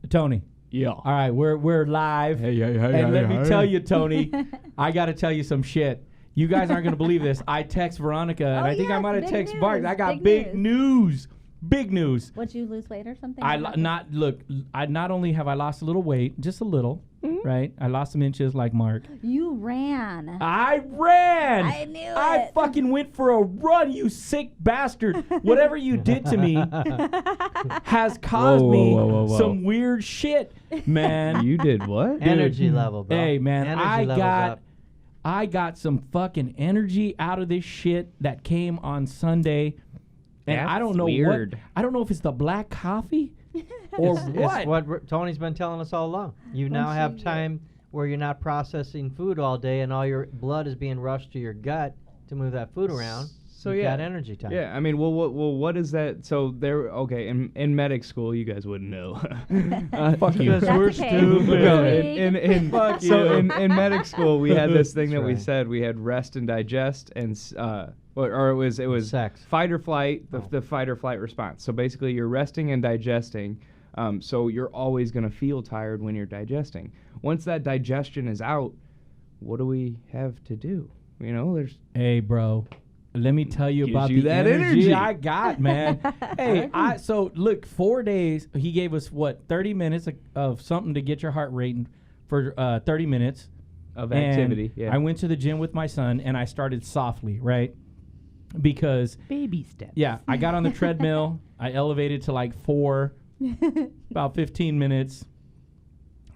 Tony. Yeah. All right, we're live. Hey. And let me tell you, Tony, I got to tell you some shit. You guys aren't going to believe this. I text Veronica, and I think I might have texted Bart. I got big news. Big news. Would you lose weight or something? I not only have I lost a little weight, just a little, right? I lost some inches like Mark. You ran. I ran. I knew it. I fucking went for a run, you sick bastard. Whatever you did to me has caused me some weird shit, man. You did what? Energy level, bro. Hey, man, Energy I got some fucking energy out of this shit that came on Sunday. And That's I don't know weird. I don't know if it's the black coffee or what. It's what Tony's been telling us all along. You now have time where you're not processing food all day and all your blood is being rushed to your gut to move that food around. So you yeah, got energy time. Yeah, I mean, what is that? So there, okay, in medic school, you guys wouldn't know. Fuck you. Because That's we're okay. stupid. No, in medic school, we had this thing that we right. said we had rest and digest, and or it was Sex. fight or flight, the fight or flight response. So basically, you're resting and digesting. So you're always gonna feel tired when you're digesting. Once that digestion is out, what do we have to do? You know, there's Hey, bro. Let me tell you Gives about you the that energy energy. I got, man. Hey, so look, 4 days. He gave us 30 minutes of something to get your heart rate for 30 minutes of And activity. Yeah. I went to the gym with my son, and I started softly, right? Because Baby steps. yeah, I got on the treadmill. I elevated to like 4, about 15 minutes.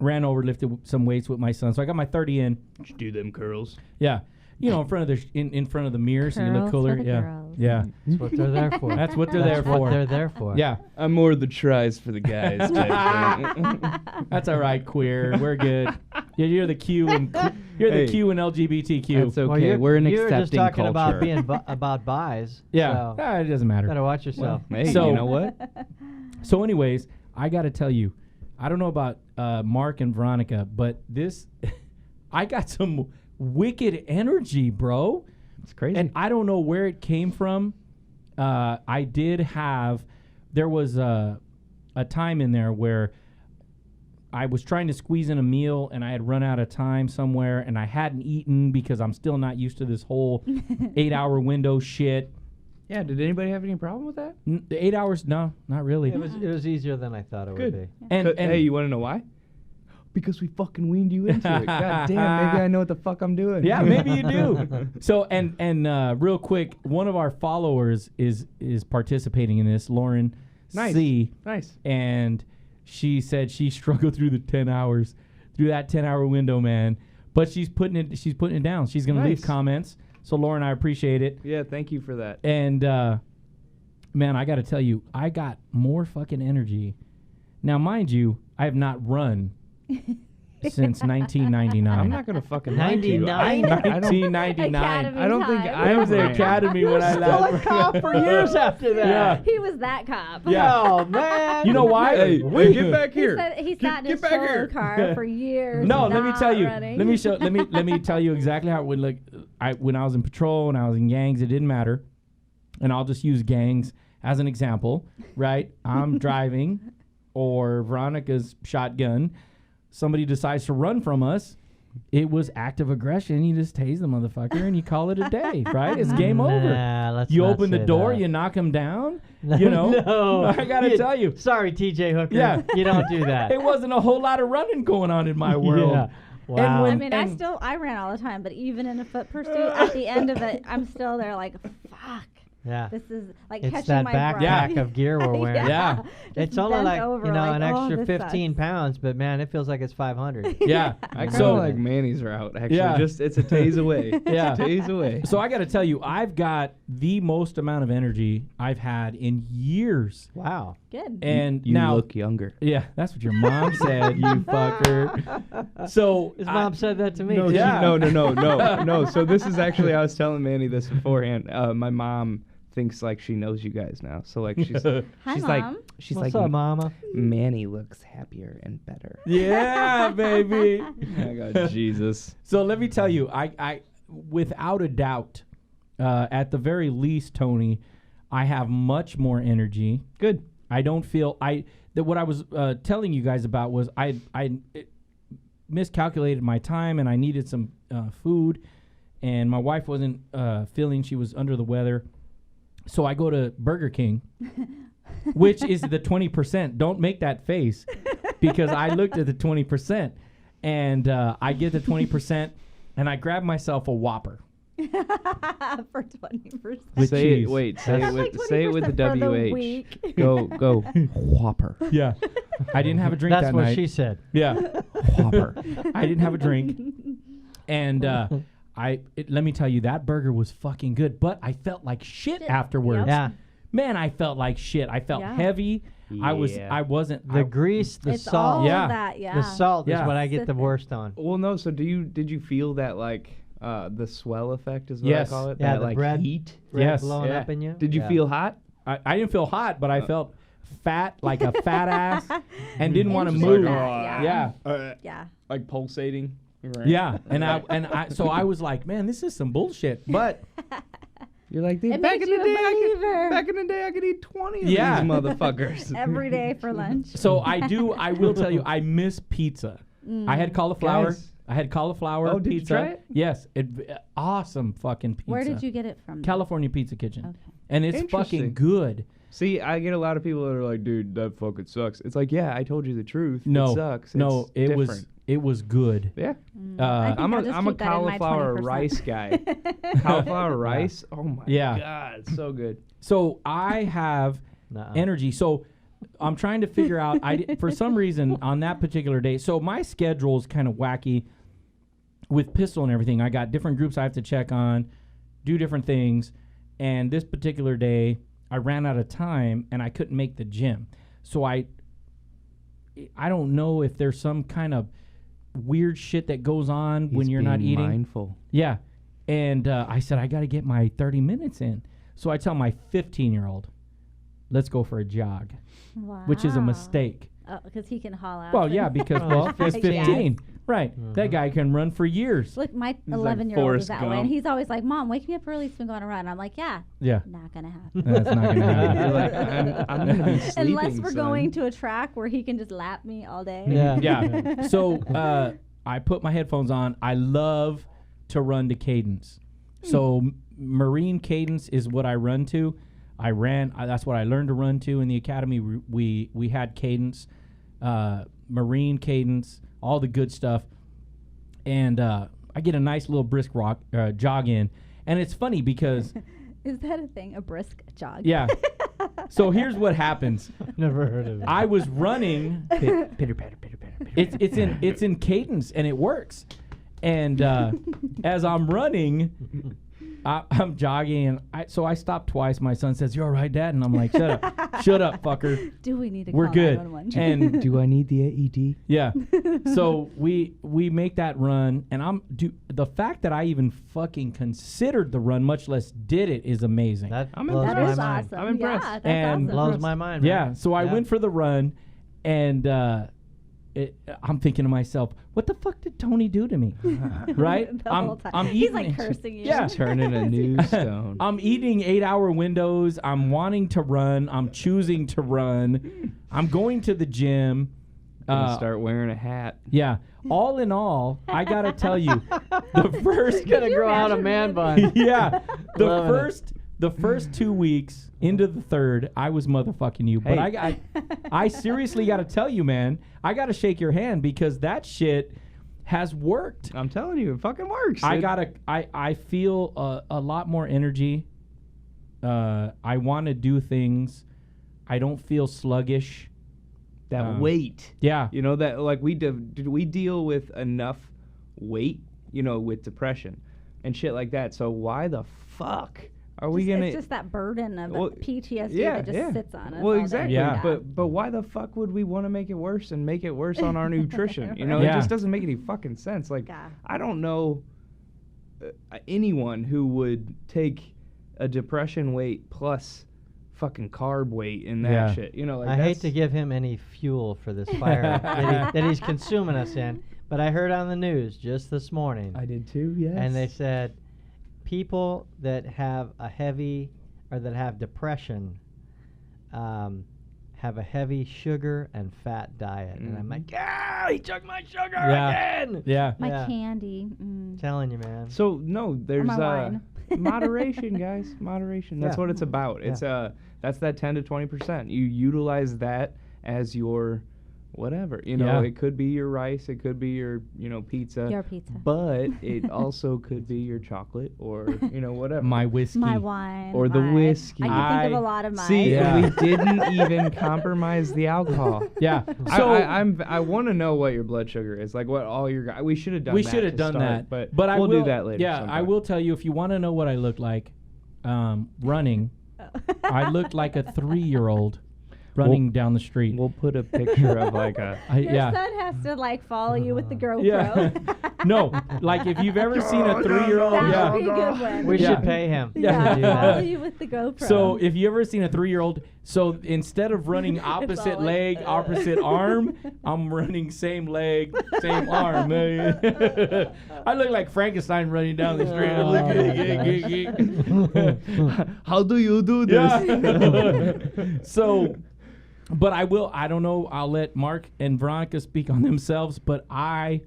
Ran over, lifted some weights with my son. So I got my 30 in. Did you do them curls? Yeah. You know, in front of the in front of the mirror, so you look Curls cooler. for the Yeah, girls. yeah. That's what they're there for. That's what they're That's there what for. they're there for. Yeah, I'm more the tries for the guys type thing. that's all right. Queer, we're good. Yeah, you're the Q and Hey. Q and LGBTQ. That's okay. Well, We're an you were just accepting talking culture. about being about buys. Yeah, So it doesn't matter. better watch yourself. Hey, So- you know what? So, anyways, I got to tell you, I don't know about Mark and Veronica, but this, I got some wicked energy, bro. It's crazy. And I don't know where it came from. I did have, there was a time in there where I was trying to squeeze in a meal and I had run out of time somewhere and I hadn't eaten because I'm still not used to this whole 8-hour window shit. Yeah, did anybody have any problem with that? The 8 hours? No, not really. It was easier than I thought it Good. would be. And Hey, you want to know why? Because we fucking weaned you into it. God damn, maybe I know what the fuck I'm doing. yeah, maybe you do. So, and real quick, one of our followers is participating in this, Lauren Nice. C. Nice. And she said she struggled through the 10 hours, through that 10-hour window, man. But she's putting it down. She's gonna leave Nice. comments. So Lauren, I appreciate it. Yeah, thank you for that. And man, I got to tell you, I got more fucking energy. Now, mind you, I have not run since 1999. I'm not gonna fucking lie to you. 99? I don't. 1999. Academy I don't think time. I I was at ran. academy when I Still left. a cop for years after that. Yeah. He was that cop. Yeah. Oh man. You know why? Hey, get back He here. said he sat in Get his back stroller here. car for years. No, let me not tell you. running. Let me tell you exactly how it would look. When I was in patrol and I was in gangs, it didn't matter. And I'll just use gangs as an example, right? I'm driving, or Veronica's shotgun. Somebody decides to run from us. It was active aggression. You just tase the motherfucker and you call it a day, right? It's game over. Nah, let's You not open the say door, that. you knock him down. You know, No. I gotta tell you, Sorry, TJ Hooker. Yeah. You don't do that. it wasn't a whole lot of running going on in my world. Yeah. Wow. when- I mean, I ran all the time, but even in a foot pursuit, at the end of it, I'm still there like, fuck. yeah. This is like It's catching that my backpack breath. of gear we're wearing. Yeah. It's Just only bent like, over, an like, oh, extra this 15 sucks. pounds, but man, it feels like it's 500. Yeah. I kind of So- like Manny's route. Actually, Yeah. just it's a tase away. Yeah. It's a tase away. So I got to tell you, I've got the most amount of energy I've had in years. Wow. Good. And You now, look younger. yeah, that's what your mom said, you fucker. So His mom said that to me. No, too. Yeah. no. So this is actually, I was telling Manny this beforehand. My mom thinks like she knows you guys now. So like she's Hi, she's Mom. like she's What's like up, mama? Manny looks happier and better. yeah, baby. I got Jesus. So let me tell you, I without a doubt, at the very least, Tony, I have much more energy. Good. I don't feel what I was telling you guys about was I miscalculated my time and I needed some food, and my wife wasn't feeling, she was under the weather, so I go to Burger King, which is the 20%. Don't make that face, because I looked at the 20%, and I get the 20%, and I grab myself a Whopper. For 20%. With cheese. Say it with the for the WH. week. Go Whopper. Yeah. I didn't have a drink That's that what night. she said. Yeah. Whopper. I didn't have a drink. And let me tell you, that burger was fucking good, but I felt like shit afterwards. Yep. Yeah. Man, I felt like shit. I felt Yeah. heavy. I Yeah. wasn't. The grease, the It's salt. all Yeah. that, yeah. The salt Yeah. is what I get Sit the there. worst on. Well, no. So did you feel that like the swell effect is what Yes. I call it? Yeah, that the like bread- heat. Bread Yes. blowing Yeah. up in you. Did you Yeah. feel hot? I didn't feel hot, but I felt fat, like a fat ass, and didn't want to Interesting move. that, Yeah. Yeah. Like pulsating. Right? Yeah. So I was like, man, this is some bullshit. But You're like, It back makes in the you a day, believer. back in the day, I could eat 20 of Yeah. these motherfuckers. Every day for lunch. so I will tell you, I miss pizza. I had cauliflower. Guys. I had cauliflower Oh, did you pizza. try it? Yes. Awesome fucking pizza. Where did you get it from? California Pizza Kitchen. Okay. And it's Interesting. fucking good. See, I get a lot of people that are like, dude, that fucking sucks. It's like, yeah, I told you the truth. No. It sucks. No, It's it was different. it was good. Yeah. I think I'm I'll a just I'm a keep that in my cauliflower 20%. rice guy. Cauliflower rice. Oh my Yeah. god, it's so good. So I have Nuh-uh. energy. So I'm trying to figure out. For some reason on that particular day. So my schedule is kind of wacky with pistol and everything. I got different groups I have to check on, do different things, and this particular day I ran out of time and I couldn't make the gym. So I don't know if there's some kind of weird shit that goes on when you're not eating. Mindful. Yeah. And I said, I got to get my 30 minutes in. So I tell my 15-year-old, let's go for a jog, Wow. which is a mistake. Oh, because he can haul out. Well, yeah, because, well, he's 15. Right. That guy can run for years. Look, my like 11-year-old Forrest is that way, Gump. and he's always like, "Mom, wake me up early so we can go on a run." I'm like, "Yeah, Yeah. not gonna happen." That's not going to happen. You're like, I'm gonna be sleeping. Unless we're son. going to a track where he can just lap me all day. Yeah. Yeah. So I put my headphones on. I love to run to cadence. So Marine cadence is what I run to. That's what I learned to run to in the academy. We had cadence, Marine cadence, all the good stuff. And I get a nice little brisk jog in. And it's funny because, Is that a thing? A brisk jog? yeah. So here's what happens. Never heard of it. I was running. Pitter patter, pitter patter. It's in cadence and it works. And as I'm running, I'm jogging, and so I stop twice. My son says, "You all right, Dad?" And I'm like, "Shut up, fucker. Do we need to We're call good." 911? And Do I need the AED? yeah, so we make that run, and the fact that I even fucking considered the run, much less did it, is amazing. That I'm blows that my is mind. awesome. I'm impressed. Yeah, that's And awesome. Blows my mind. Yeah, man. so I Yeah. went for the run, and I'm thinking to myself, what the fuck did Tony do to me? Right? The whole time. I'm He's eating like cursing you. Yeah. Turning a new stone. I'm eating 8-hour windows. I'm wanting to run. I'm choosing to run. I'm going to the gym. Gonna start wearing a hat. Yeah. All in all, I gotta tell you, the first Gonna you grow out a imagine man living- bun. yeah, Loving it. the first 2 weeks into the third, I was motherfucking you. But Hey. I seriously got to tell you, man, I got to shake your hand because that shit has worked. I'm telling you, it fucking works. I feel a lot more energy. I want to do things. I don't feel sluggish. that weight. Yeah. You know that like we deal with enough weight, you know, with depression and shit like that. So why the fuck are we gonna? It's just that burden of Well, PTSD yeah, that just yeah. sits on us. Well, all day. exactly. Yeah. But why the fuck would we want to make it worse and make it worse on our nutrition? You know, Yeah. it just doesn't make any fucking sense. Like, Yeah. I don't know anyone who would take a depression weight plus fucking carb weight in that Yeah. shit. You know, like I hate to give him any fuel for this fire that he's consuming us in, but I heard on the news just this morning, I did too. Yes. and they said people that have a heavy or that have depression have a heavy sugar and fat diet. And I'm like, he took my sugar Yeah. again. Yeah. My Yeah. candy. Telling you, man. So no, there's my wine. moderation, guys. Moderation. That's Yeah. what it's about. It's that's that 10 to 20%. You utilize that as your whatever. You know, Yeah. it could be your rice, it could be your, pizza. Your pizza. But it also could be your chocolate or, whatever. My whiskey. My wine. Or the whiskey. I can think of I- a lot of mine. See, Yeah. we didn't even compromise the alcohol. Yeah. So I want to know what your blood sugar is, like what all your we should have done. we that should have to done start, that. but I we'll will do that later. Yeah, sometime. I will tell you if you want to know what I look like running. I looked like a 3-year-old running down the street. We'll put a picture of like a. Your Yeah. son has to like follow you with the GoPro. Yeah. No, like if you've ever seen a 3-year-old, That yeah. would be a good one. We Yeah. should pay him yeah, to do follow that. you with the GoPro. So if you ever seen a 3-year-old, so instead of running opposite all like, leg, opposite arm, I'm running same leg, same arm. I look like Frankenstein running down the street. How do you do this? Yeah. So, but I don't know, I'll let Mark and Veronica speak on themselves, but I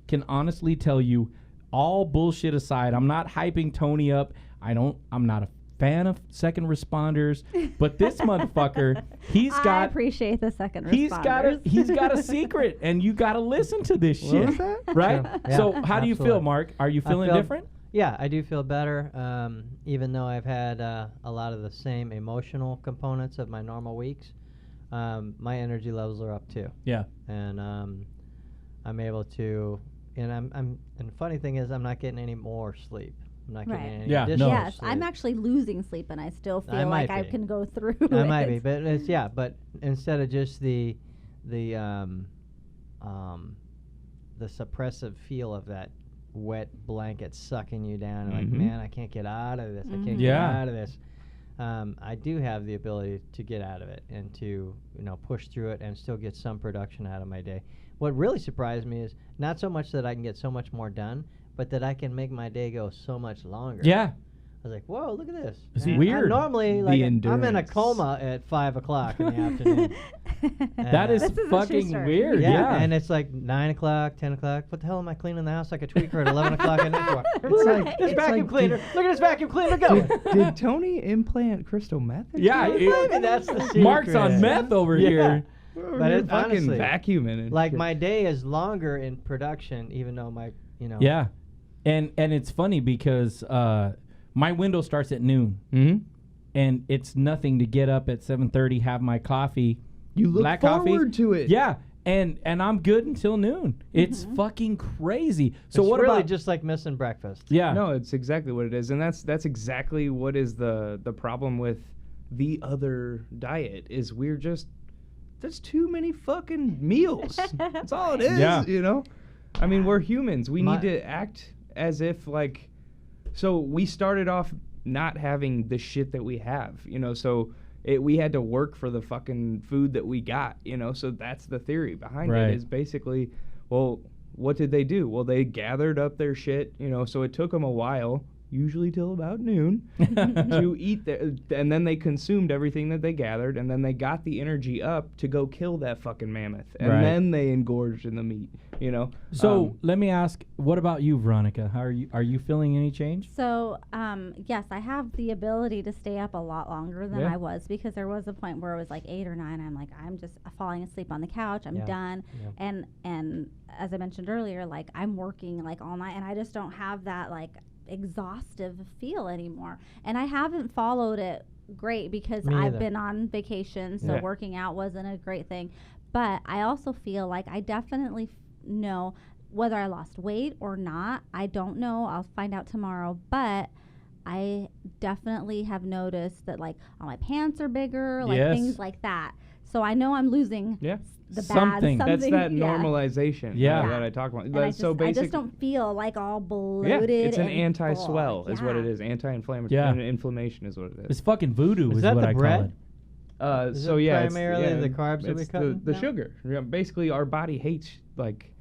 can honestly tell you, all bullshit aside, I'm not hyping Tony up. I'm not a fan of second responders, but this motherfucker, I appreciate the second he's responders. got a secret, and you got to listen to this shit, right? Yeah, So how do you feel, absolutely. Mark? Are you I feeling feel- different? Yeah, I do feel better, even though I've had a lot of the same emotional components of my normal weeks. My energy levels are up too, Yeah. and I'm able to. And and the funny thing is, I'm not getting any more sleep. I'm not getting Right. any Yeah, additional no. Yes, sleep. I'm actually losing sleep, and I still I feel like might I be. can go through I it. might be, but but instead of just the suppressive feel of that wet blanket sucking you down, and like, Mhm. man, I can't get out of this. I can't Yeah. get out of this. I do have the ability to get out of it and to push through it and still get some production out of my day. What really surprised me is not so much that I can get so much more done, but that I can make my day go so much longer. Yeah. I was like, whoa, look at this. It's And weird. normally, The like, I'm in a endurance. coma at 5 o'clock in the afternoon. That is This is a true fucking story. weird. Yeah, Yeah. and it's like 9 o'clock, 10 o'clock. What the hell am I cleaning the house like a tweaker at 11 o'clock at night for? It's Right. like This it's vacuum like, cleaner. Look at this vacuum cleaner go. Did Tony implant crystal meth? into Yeah, it? Maybe that's the secret. Mark's on meth over Yeah. here. But You're it- fucking honestly, vacuuming and Like shit. my day is longer in production, even though my, Yeah. And it's funny because my window starts at noon, Mhm. and it's nothing to get up at 7:30, have my coffee. You look black forward coffee. to it. Yeah. And I'm good until noon. It's fucking crazy. So it's what really about just like missing breakfast. Yeah. No, it's exactly what it is, and that's exactly what is the problem with the other diet is there's too many fucking meals. That's all it is. Yeah. I mean, we're humans. We My- need to act as if like. So we started off not having the shit that we have. So we had to work for the fucking food that we got. So that's the theory behind Right. it. Is basically, well, what did they do? Well, they gathered up their shit. So it took them a while. Usually till about noon, to eat and then they consumed everything that they gathered, and then they got the energy up to go kill that fucking mammoth, and Right. then they engorged in the meat. So let me ask, what about you, Veronica? How are you feeling any change? So, yes, I have the ability to stay up a lot longer than Yeah. I was, because there was a point where it was like 8 or 9. I'm like, I'm just falling asleep on the couch. I'm Yeah. done. Yeah. And as I mentioned earlier, like I'm working like all night, and I just don't have that like exhaustive feel anymore. And I haven't followed it great because Me I've either. been on vacation, so Yeah. working out wasn't a great thing. But I also feel like I definitely know whether I lost weight or not. I don't know. I'll find out tomorrow. But I definitely have noticed that like all my pants are bigger, like Yes. things like that. So I know I'm losing Yeah. the Something. bad That's something. that yeah. normalization Yeah. that I talk about. And I So just basically, don't feel like all yeah, bloated. it's an and anti-swell full. is what it Yeah. is. Anti-inflammatory. Yeah. Inflammation is what it It's is. fucking voodoo Is is that what the I bread? call it. Is So it yeah, primarily the carbs that we it's cut? the No. sugar. Yeah, basically, our body hates like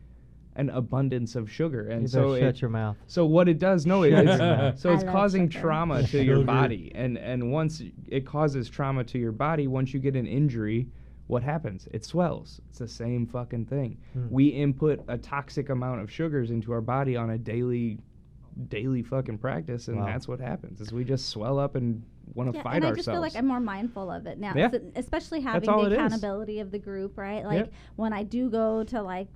an abundance of sugar, and You so better shut your mouth. so what it does, no, Shut it's your mouth. so it's I love causing sugar. trauma to your Sugar. body, and once it causes trauma to your body, once you get an injury, what happens? It swells. It's the same fucking thing. Hmm. We input a toxic amount of sugars into our body on a daily fucking practice, and Wow. that's what happens is we just swell up and want to Yeah, fight and I ourselves. just feel like I'm more mindful of it now, Yeah. especially having all the it is. accountability of the group, right? Like Yep. when I do go to like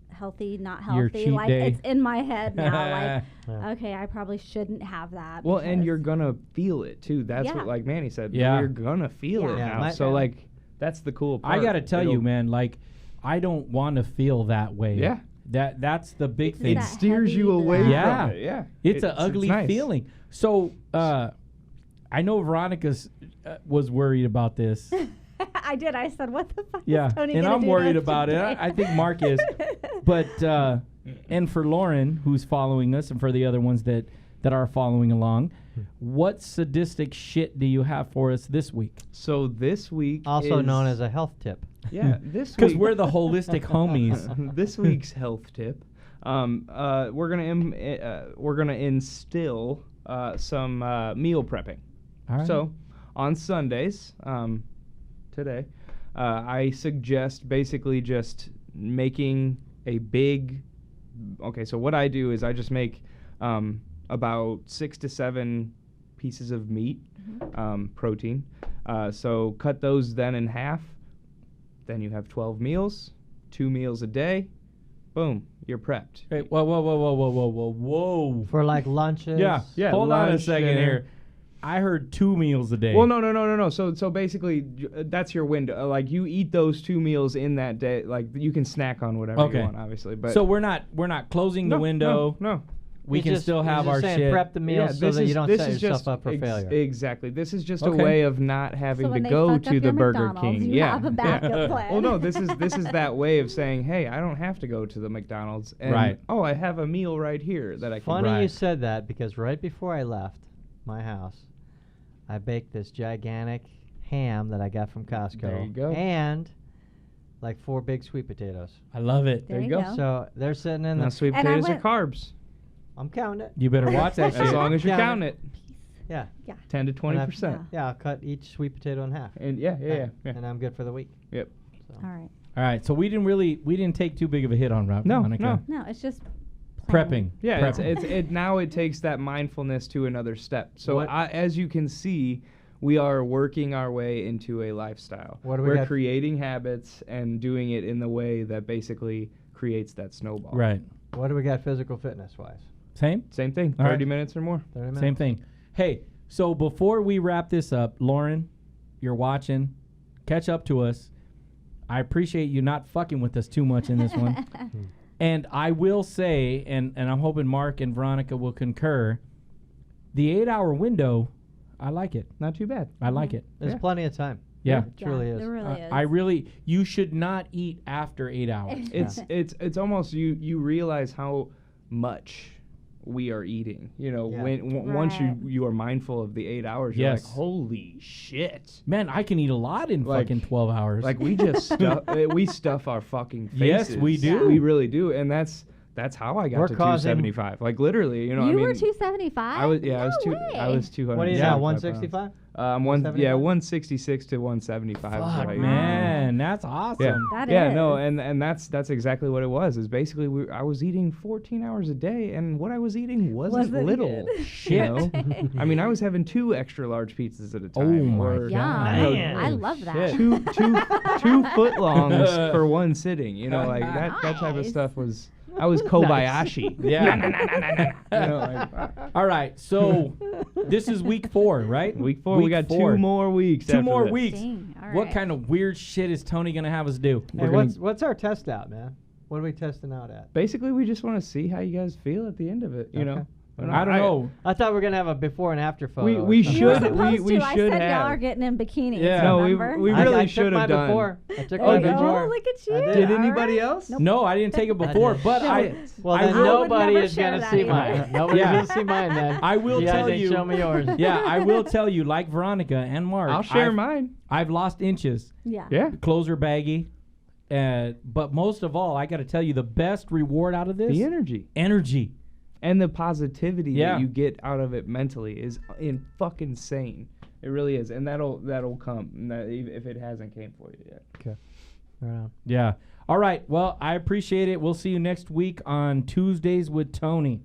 healthy, not Your healthy, cheat like day. it's in my head now. Like, Yeah. okay, I probably shouldn't have that. well, and because- you're gonna feel it too. That's Yeah. what, like Manny said. Yeah. You're gonna feel Yeah. it Yeah, now. my- So Yeah. like, that's the cool part. I gotta tell you, It'll- man. Like, I don't want to feel that way. Yeah. That's the big It's thing. It that steers you heavy away black- Yeah. from it. Yeah. It's an ugly nice. feeling. So, I know Veronica's was worried about this. I did. I said, "What the fuck Yeah, is Tony and gonna I'm do worried to us about it. today?" I think Mark is. But and for Lauren, who's following us, and for the other ones that are following along, what sadistic shit do you have for us this week? So this week, Also is, known as a health tip. yeah, this Because week we're the holistic homies. this week's health tip. We're gonna instill some meal prepping. All right. So on Sundays, today, I suggest basically just making a big. Okay, so what I do is I just make about 6 to 7 pieces of meat, protein. So cut those then in half. Then you have 12 meals, 2 meals a day. Boom, you're prepped. Hey, whoa. For like lunches. Yeah. Yeah, Hold on a lunch, second dinner. here. I heard 2 meals a day. Well, no. So basically, that's your window. Like you eat those 2 meals in that day. Like you can snack on whatever Okay. you want, obviously. But So we're not closing the window. No. We He's can just- still he's have just our saying shit. prep the meals so that you don't set yourself just up for failure. Exactly. This is just a Okay. way of not having So to when they go fuck to up the your Burger McDonald's, King. you Yeah. have a backup yeah. plan. Well, no, this is that way of saying, hey, I don't have to go to the McDonald's. And, Right. Oh, I have a meal right here that I can. Funny you Right. said that because right before I left my house, I baked this gigantic ham that I got from Costco. There you go. And like 4 big sweet potatoes. I love it. There you go. So they're sitting in Now, the. sweet And I potatoes are went- carbs. I'm counting it. You better watch that shit. As long as you're Yeah. counting it, Yeah. 10 to 20%. Yeah, I'll cut each sweet potato in half. And yeah. And I'm good for the week. Yep. So. All right. All right. So we didn't take too big of a hit on Rob. No, Veronica. no. No, it's just Prepping. Yeah, Prepping. now it takes that mindfulness to another step. So What- as you can see, we are working our way into a lifestyle. What do we We're got? creating habits and doing it in the way that basically creates that snowball. Right. What do we got physical fitness wise? Same. Same thing. All 30 right. minutes or more. 30 minutes. Same thing. Hey, so before we wrap this up, Lauren, you're watching. Catch up to us. I appreciate you not fucking with us too much in this one. And I will say, and I'm hoping Mark and Veronica will concur, the 8-hour window, I like it. Not too bad. I like it. There's Yeah. plenty of time. Yeah. It truly is. There really is. I really, you should not eat after 8 hours. It's almost you realize how much we are eating. You know, Yeah. once Right. you are mindful of the 8 hours, you're Yes. like, holy shit. Man, I can eat a lot in Like- fucking 12 hours. Like we just stuff our fucking faces. Yes, we do. We really do, and that's how I got We're to causing- 275. Like literally, you know. You I mean, were 275. I was I was No two. way. I was 200. What is Yeah. that, 165? 175? 166 to 175. is fuck, what I ate. man, that's awesome. Yeah, That yeah, no, is. and that's exactly what it was. Is basically I was eating 14 hours a day, and what I was eating wasn't Wasn't little. good. You know? I mean, I was having 2 extra large pizzas at a time. my or, God. you know, Man. I love that. Shit. two footlongs for one sitting. You know, like that type of Nice. stuff was. I was Kobayashi. Yeah. You know, like, All right, so this is week 4, right? week 4, we got 2 more weeks. 2 after more this. weeks. Dang, all What right. kind of weird shit is Tony gonna have us do? Hey, We're gonna- what's our test out, man? What are we testing out at? Basically, we just want to see how you guys feel at the end of it. You know. I don't know. I thought we were gonna have a before and after photo. we or something. You were should- supposed we to. I should said have. y'all are getting in bikinis. Yeah. No, remember? we I really took should my have done. before. I took Oh, my did you? before. Oh, look at you. I did. Did All anybody right. else? Nope. No, I didn't take it before, did. but I Well, I then will- nobody never is share gonna that see either. mine. Nobody's Yeah. gonna see mine then. I will you guys tell ain't you. show me yours. Yeah, I will tell you, like Veronica and Mark. I'll share I've- mine. I've lost inches. Yeah. Yeah. Clothes are baggy. But most of all, I got to tell you, the best reward out of this, The energy energy. and the positivity Yeah. that you get out of it mentally is fucking insane. It really is, and that'll come if it hasn't came for you yet. Okay. Right on. Yeah. All right. Well, I appreciate it. We'll see you next week on Tuesdays with Tony.